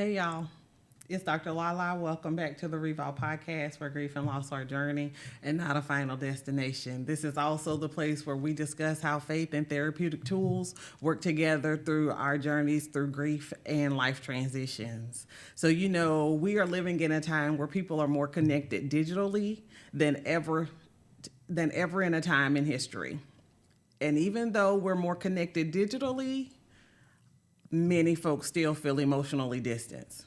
Hey y'all, it's Dr. LaLa. Welcome back to the Revolve Podcast, where grief and loss are a journey and not a final destination. This is also the place where we discuss how faith and therapeutic tools work together through our journeys through grief and life transitions. So, we are living in a time where people are more connected digitally than ever in a time in history. And even though we're more connected digitally, many folks still feel emotionally distant.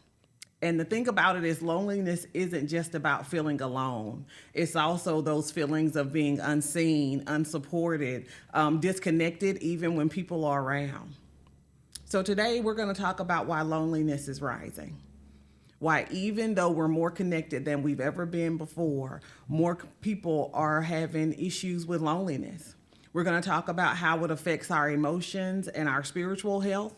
And the thing about it is, loneliness isn't just about feeling alone. It's also those feelings of being unseen, unsupported, disconnected, even when people are around. So today we're going to talk about why loneliness is rising. Why, even though we're more connected than we've ever been before, more people are having issues with loneliness. We're going to talk about how it affects our emotions and our spiritual health.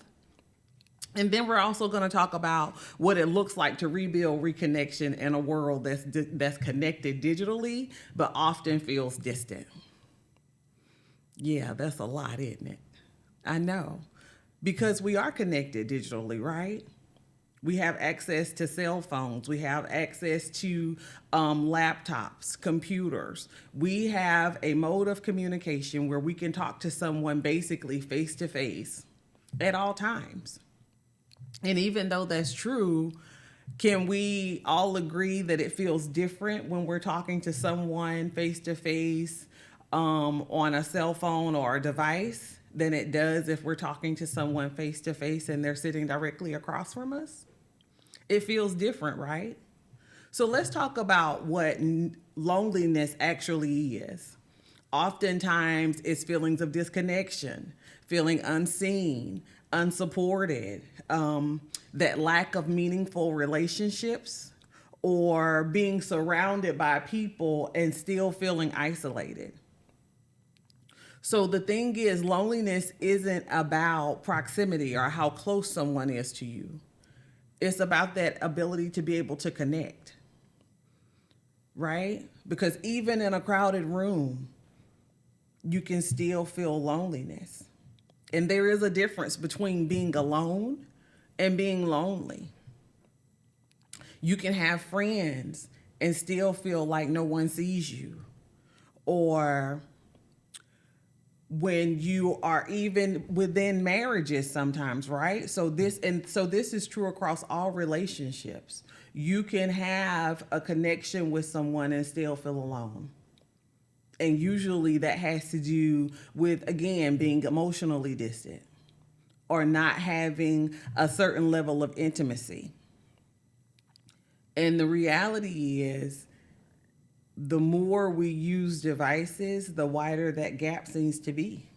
And then we're also going to talk about what it looks like to rebuild reconnection in a world that's connected digitally, but often feels distant. Yeah, that's a lot, isn't it? I know. Because we are connected digitally, right? We have access to cell phones. We have access to laptops, computers. We have a mode of communication where we can talk to someone basically face to face at all times. And even though that's true, can we all agree that it feels different when we're talking to someone face to face on a cell phone or a device than it does if we're talking to someone face to face and they're sitting directly across from us? It feels different, right? So let's talk about what loneliness actually is. Oftentimes, it's feelings of disconnection, feeling unseen, unsupported, that lack of meaningful relationships, or being surrounded by people and still feeling isolated. So the thing is, loneliness isn't about proximity or how close someone is to you. It's about that ability to be able to connect, right? Because even in a crowded room, you can still feel loneliness. And there is a difference between being alone and being lonely. You can have friends and still feel like no one sees you. Or when you are even within marriages sometimes, right? So this is true across all relationships. You can have a connection with someone and still feel alone. And usually that has to do with, again, being emotionally distant or not having a certain level of intimacy. And the reality is, the more we use devices, the wider that gap seems to be.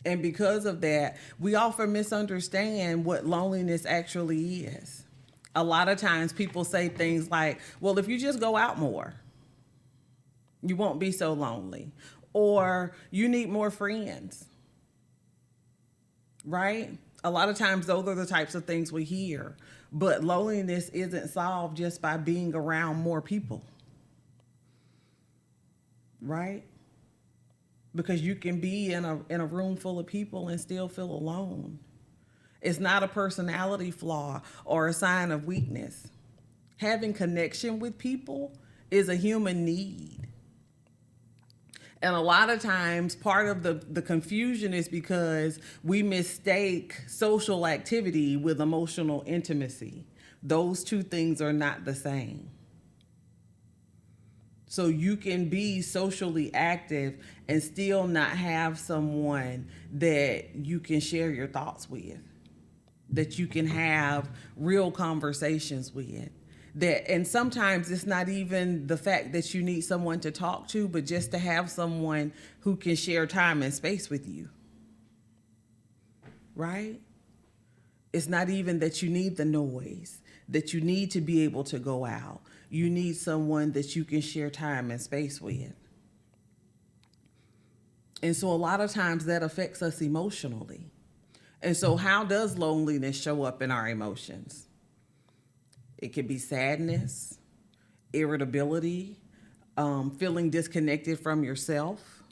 And because of that, we often misunderstand what loneliness actually is. A lot of times people say things like, well, if you just go out more, you won't be so lonely. Or you need more friends, right? A lot of times those are the types of things we hear. But loneliness isn't solved just by being around more people, right? Because you can be in a room full of people and still feel alone. It's not a personality flaw or a sign of weakness. Having connection with people is a human need. And a lot of times, part of the confusion is because we mistake social activity with emotional intimacy. Those two things are not the same. So you can be socially active and still not have someone that you can share your thoughts with, that you can have real conversations with. And sometimes it's not even the fact that you need someone to talk to, but just to have someone who can share time and space with you, right? It's not even that you need the noise, that you need to be able to go out. You need someone that you can share time and space with. And so a lot of times that affects us emotionally. And so how does loneliness show up in our emotions? It could be sadness, irritability, feeling disconnected from yourself,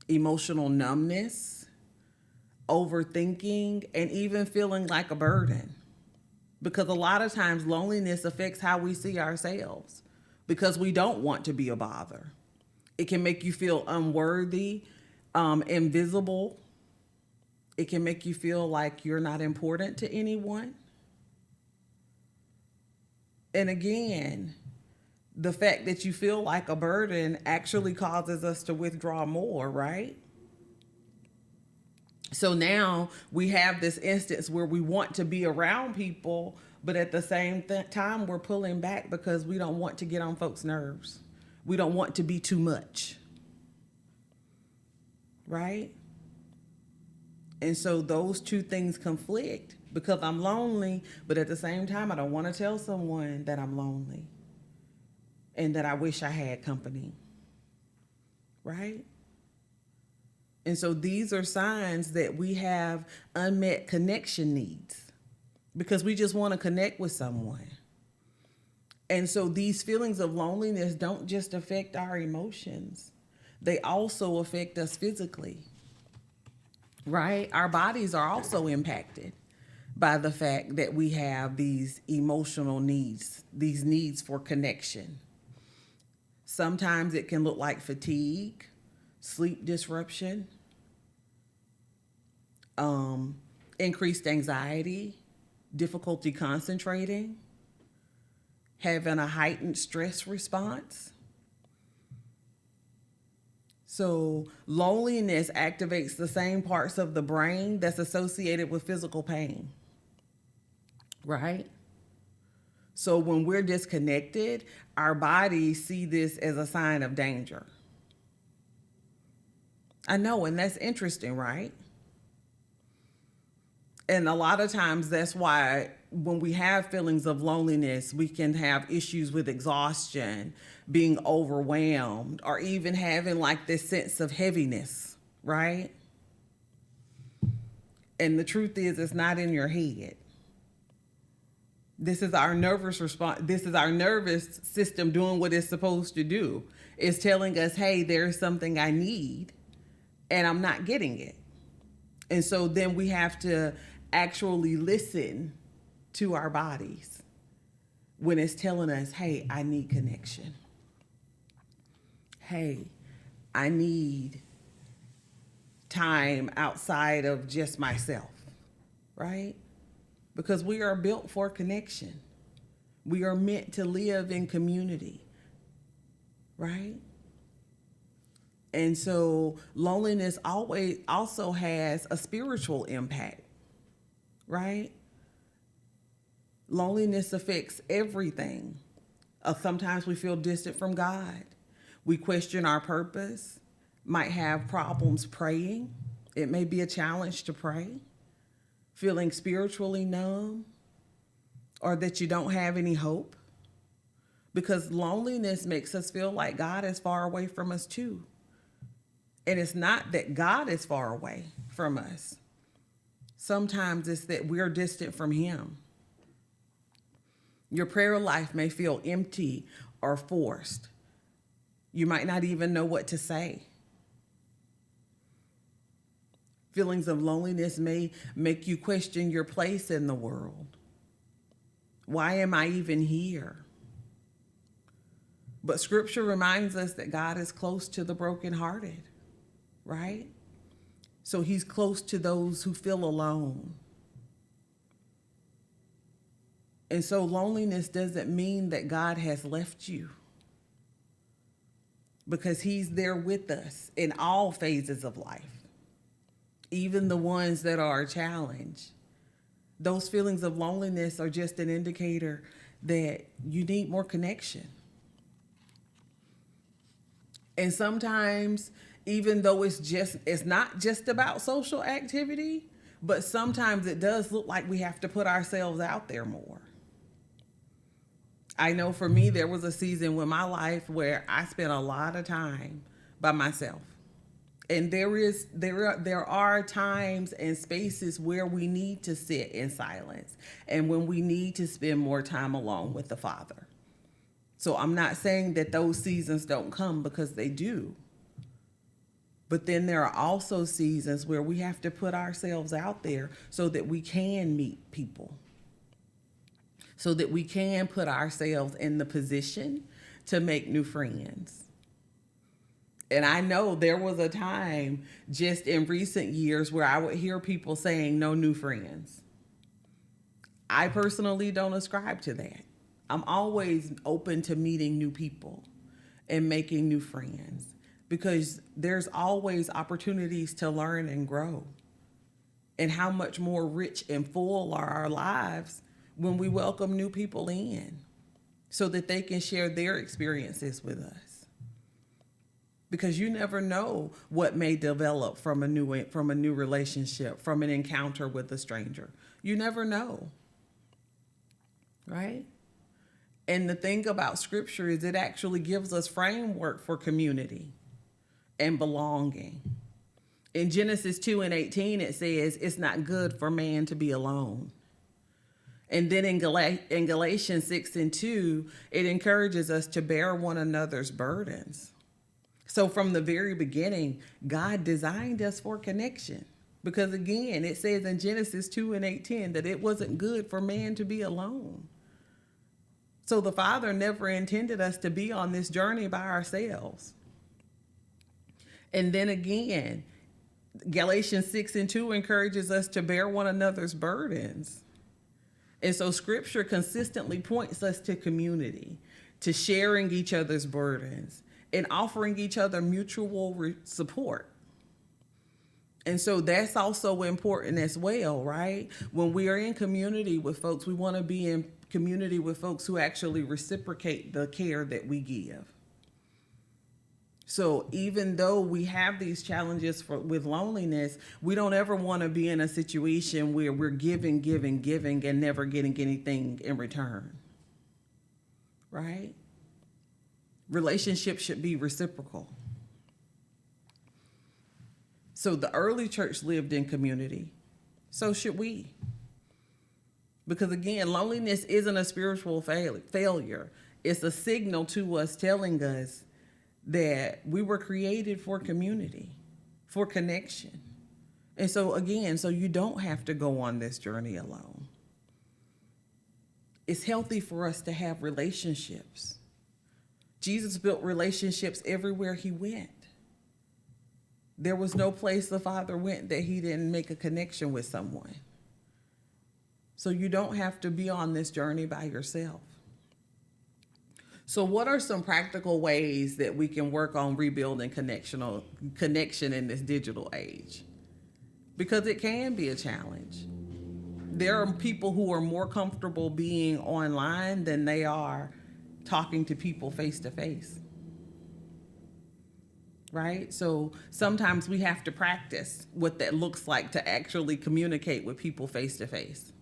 emotional numbness, overthinking, and even feeling like a burden. Because a lot of times loneliness affects how we see ourselves because we don't want to be a bother. It can make you feel unworthy, invisible. It can make you feel like you're not important to anyone. And again, the fact that you feel like a burden actually causes us to withdraw more, right? So now we have this instance where we want to be around people, but at the same time, we're pulling back because we don't want to get on folks' nerves. We don't want to be too much, right? And so those two things conflict because I'm lonely, but at the same time, I don't want to tell someone that I'm lonely and that I wish I had company, right? And so these are signs that we have unmet connection needs because we just want to connect with someone. And so these feelings of loneliness don't just affect our emotions, they also affect us physically, right? Our bodies are also impacted by the fact that we have these emotional needs, these needs for connection. Sometimes it can look like fatigue, sleep disruption, increased anxiety, difficulty concentrating, having a heightened stress response. So loneliness activates the same parts of the brain that's associated with physical pain, right? So when we're disconnected, our bodies see this as a sign of danger. I know, and that's interesting, right? And a lot of times that's why when we have feelings of loneliness, we can have issues with exhaustion, being overwhelmed, or even having like this sense of heaviness, right? And the truth is, it's not in your head. This is our nervous response. This is our nervous system doing what it's supposed to do. It's telling us, hey, there's something I need and I'm not getting it. And so then we have to actually listen to our bodies when it's telling us, hey, I need connection. Hey, I need time outside of just myself, right? Because we are built for connection. We are meant to live in community, right? And so loneliness always also has a spiritual impact, right? Loneliness affects everything. Sometimes we feel distant from God. We question our purpose, might have problems praying. It may be a challenge to pray, feeling spiritually numb, or that you don't have any hope. Because loneliness makes us feel like God is far away from us too. And it's not that God is far away from us. Sometimes it's that we're distant from Him. Your prayer life may feel empty or forced. You might not even know what to say. Feelings of loneliness may make you question your place in the world. Why am I even here? But Scripture reminds us that God is close to the brokenhearted, right? So He's close to those who feel alone. And so loneliness doesn't mean that God has left you, because He's there with us in all phases of life, even the ones that are a challenge. Those feelings of loneliness are just an indicator that you need more connection. And sometimes, even though it's not just about social activity, but sometimes it does look like we have to put ourselves out there more. I know for me, there was a season in my life where I spent a lot of time by myself. And there are times and spaces where we need to sit in silence and when we need to spend more time alone with the Father. So I'm not saying that those seasons don't come, because they do. But then there are also seasons where we have to put ourselves out there so that we can meet people. so that we can put ourselves in the position to make new friends. And I know there was a time just in recent years where I would hear people saying no new friends. I personally don't ascribe to that. I'm always open to meeting new people and making new friends because there's always opportunities to learn and grow. And how much more rich and full are our lives when we welcome new people in so that they can share their experiences with us. Because you never know what may develop from a new relationship, from an encounter with a stranger. You never know. Right? And the thing about scripture is it actually gives us framework for community and belonging. In Genesis 2:18, it says, it's not good for man to be alone. And then in Galatians 6:2, it encourages us to bear one another's burdens. So from the very beginning, God designed us for connection. Because again, it says in Genesis 2:18 that it wasn't good for man to be alone. So the Father never intended us to be on this journey by ourselves. And then again, Galatians 6:2 encourages us to bear one another's burdens. And so scripture consistently points us to community, to sharing each other's burdens, and offering each other mutual support. And so that's also important as well, right? When we are in community with folks, we want to be in community with folks who actually reciprocate the care that we give. So even though we have these challenges with loneliness, we don't ever want to be in a situation where we're giving, and never getting anything in return, right? Relationships should be reciprocal. So the early church lived in community. So should we. Because again, loneliness isn't a spiritual failure. It's a signal to us telling us that we were created for community, for connection. And so again, so you don't have to go on this journey alone. It's healthy for us to have relationships. Jesus built relationships everywhere he went. There was no place the Father went that he didn't make a connection with someone. So you don't have to be on this journey by yourself. So what are some practical ways that we can work on rebuilding connection in this digital age? Because it can be a challenge. There are people who are more comfortable being online than they are talking to people face to face. Right? So sometimes we have to practice what that looks like to actually communicate with people face to face.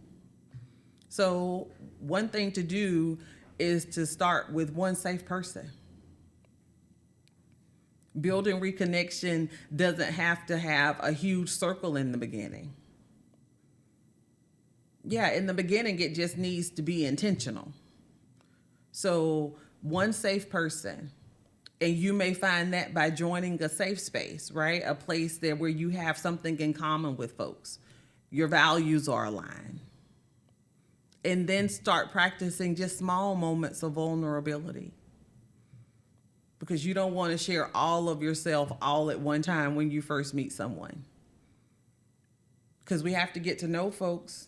So one thing to do is to start with one safe person. Building reconnection doesn't have to have a huge circle in the beginning. Yeah, in the beginning, it just needs to be intentional. So one safe person. And you may find that by joining a safe space, right? A place there where you have something in common with folks. Your values are aligned. And then start practicing just small moments of vulnerability. Because you don't want to share all of yourself all at one time when you first meet someone. Because we have to get to know folks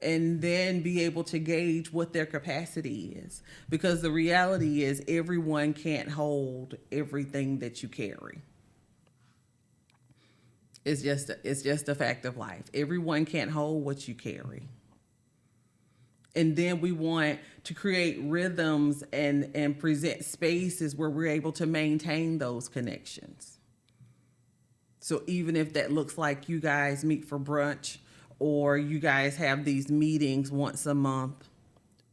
and then be able to gauge what their capacity is. Because the reality is everyone can't hold everything that you carry. It's just a fact of life. Everyone can't hold what you carry. And then we want to create rhythms and present spaces where we're able to maintain those connections. So even if that looks like you guys meet for brunch or you guys have these meetings once a month,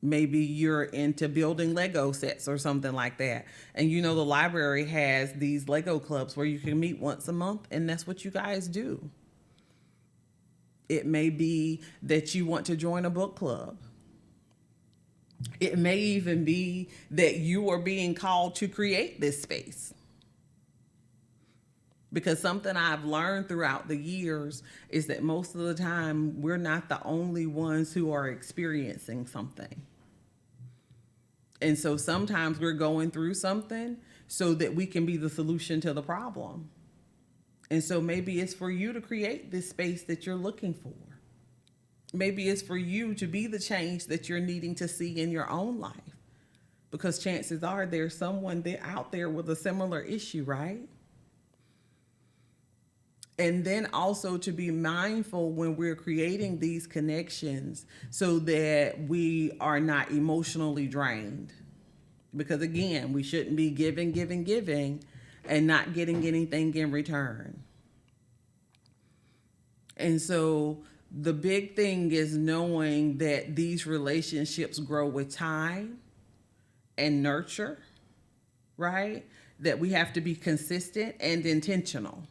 maybe you're into building Lego sets or something like that. And you know the library has these Lego clubs where you can meet once a month, and that's what you guys do. It may be that you want to join a book club. It may even be that you are being called to create this space. Because something I've learned throughout the years is that most of the time we're not the only ones who are experiencing something. And so sometimes we're going through something so that we can be the solution to the problem. And so maybe it's for you to create this space that you're looking for. Maybe it's for you to be the change that you're needing to see in your own life. Because chances are there's someone out there with a similar issue, right? And then also to be mindful when we're creating these connections so that we are not emotionally drained. Because again, we shouldn't be giving, and not getting anything in return. And so the big thing is knowing that these relationships grow with time and nurture, right? That we have to be consistent and intentional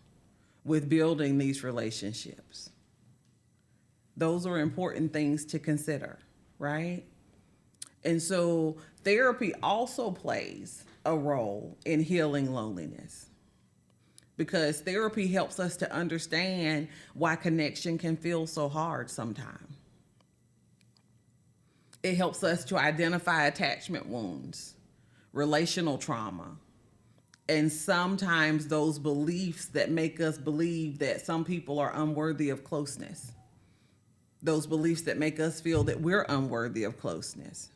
with building these relationships. Those are important things to consider, right? And so therapy also plays a role in healing loneliness, because therapy helps us to understand why connection can feel so hard sometimes. It helps us to identify attachment wounds, relational trauma, and sometimes those beliefs that make us believe that some people are unworthy of closeness. Those beliefs that make us feel that we're unworthy of closeness.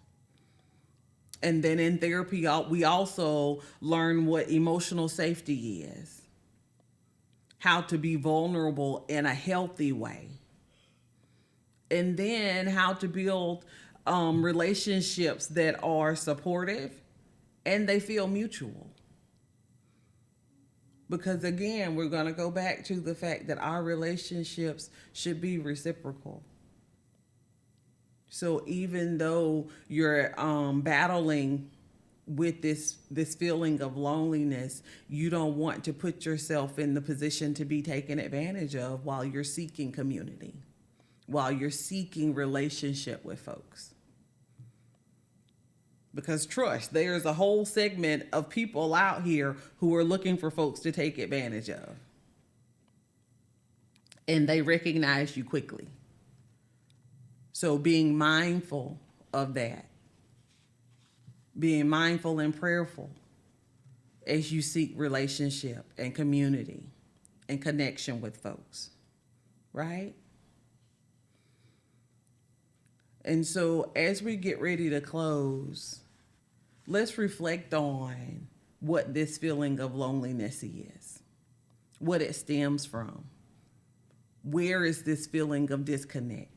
And then in therapy, we also learn what emotional safety is, how to be vulnerable in a healthy way, and then how to build relationships that are supportive and they feel mutual. Because again, we're going to go back to the fact that our relationships should be reciprocal. So even though you're battling with this feeling of loneliness, you don't want to put yourself in the position to be taken advantage of while you're seeking community, while you're seeking relationship with folks. Because trust, there's a whole segment of people out here who are looking for folks to take advantage of. And they recognize you quickly. So being mindful of that, being mindful and prayerful as you seek relationship and community and connection with folks, right? And so as we get ready to close, let's reflect on what this feeling of loneliness is, what it stems from. Where is this feeling of disconnect?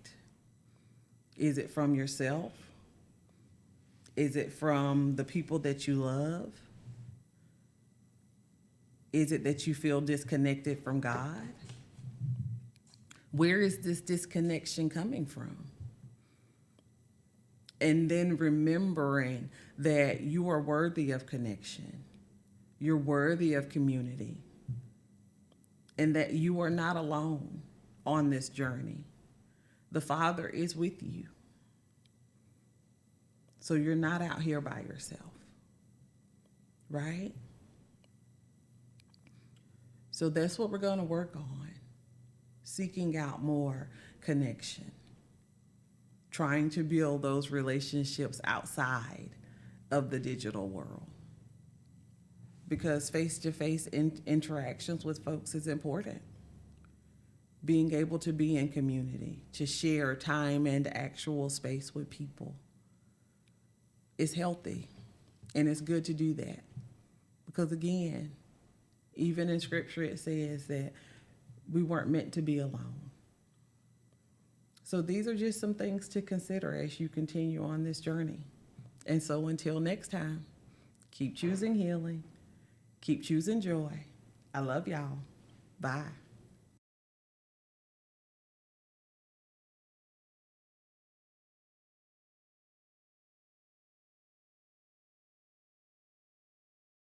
Is it from yourself? Is it from the people that you love? Is it that you feel disconnected from God? Where is this disconnection coming from? And then remembering that you are worthy of connection. You're worthy of community. And that you are not alone on this journey. The Father is with you. So you're not out here by yourself. Right? So that's what we're going to work on. Seeking out more connection. Trying to build those relationships outside of the digital world. Because face-to-face interactions with folks is important. Being able to be in community, to share time and actual space with people is healthy, and it's good to do that. Because again, even in scripture it says that we weren't meant to be alone. So these are just some things to consider as you continue on this journey. And so until next time, keep choosing healing, keep choosing joy. I love y'all. Bye.